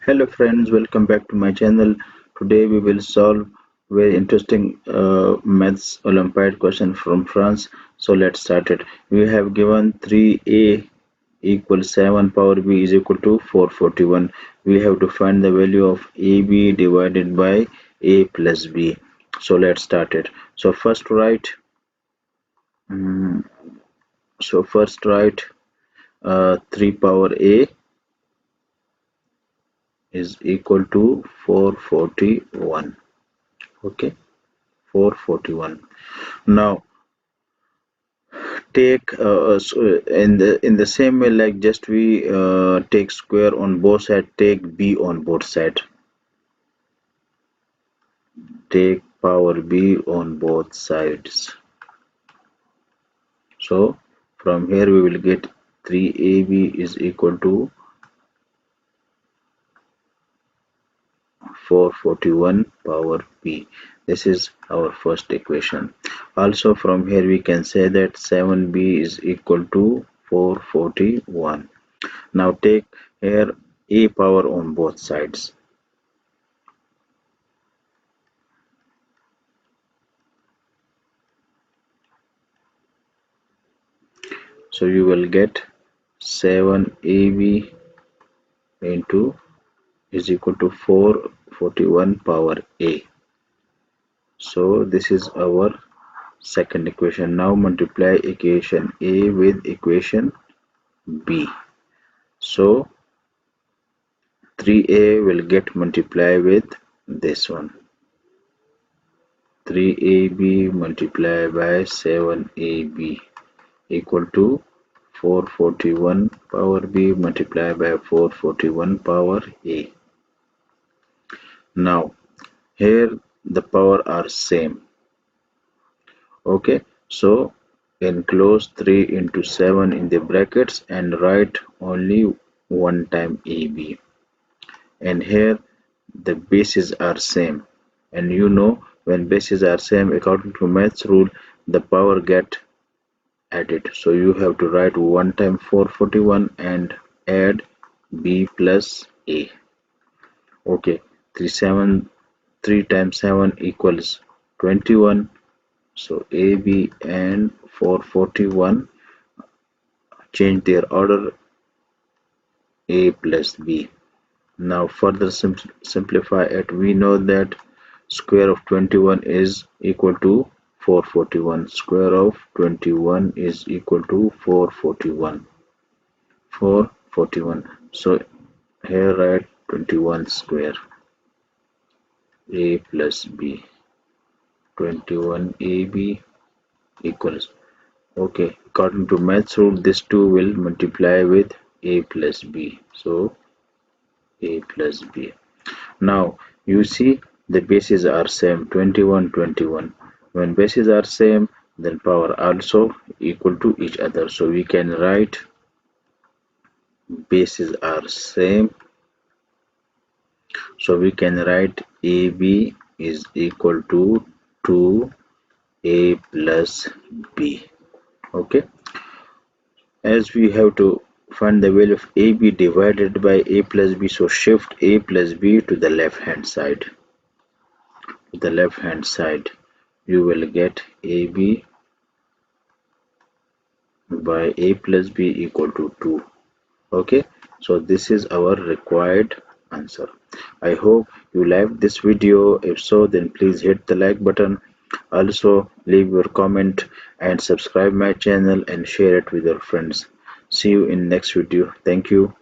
Hello friends, welcome back to my channel. Today we will solve very interesting maths Olympiad question from France. So let's start it. We have given 3a equals 7 power b is equal to 441. We have to find the value of ab divided by a plus b. So let's start it. So mm, first write 3 power a is equal to 441. Okay, 441. Now take in the same way, like just we take square on both sides, take b on both sides, take power b on both sides. So from here we will get 3ab is equal to 441 power p. This is our first equation. Also from here we can say that 7b is equal to 441. Now take here a power on both sides. So you will get 7ab into is equal to 441 power a. So this is our second equation. Now multiply equation a with equation b. So 3a will get multiplied with this one. 3ab multiplied by 7ab equal to 441 power b multiplied by 441 power a. Now here the power are same. Okay, so enclose 3 into 7 in the brackets and write only one time ab. And here the bases are same, and you know when bases are same, according to maths rule, the power get added. So you have to write one time 441 and add b plus a. Okay, 3 times 7 equals 21. So ab and 441 change their order, a plus b. Now further simplify it. We know that square of 21 is equal to 441. Square of 21 is equal to 441. 441. So here write 21 square, a plus b. 21ab equals. Okay, according to maths rule, this 2 will multiply with a plus b. So a plus b. Now you see the bases are same, 21, 21. When bases are same, then power also equal to each other. So we can write bases are same. So we can write AB is equal to 2a plus b. Okay. As we have to find the value of AB divided by a plus b, so shift a plus b to the left hand side. To the left hand side, you will get AB by a plus b equal to 2. Okay, so this is our required answer. I hope you liked this video. If so, then please hit the like button. Also leave your comment and subscribe my channel and share it with your friends. See you in next video. Thank you.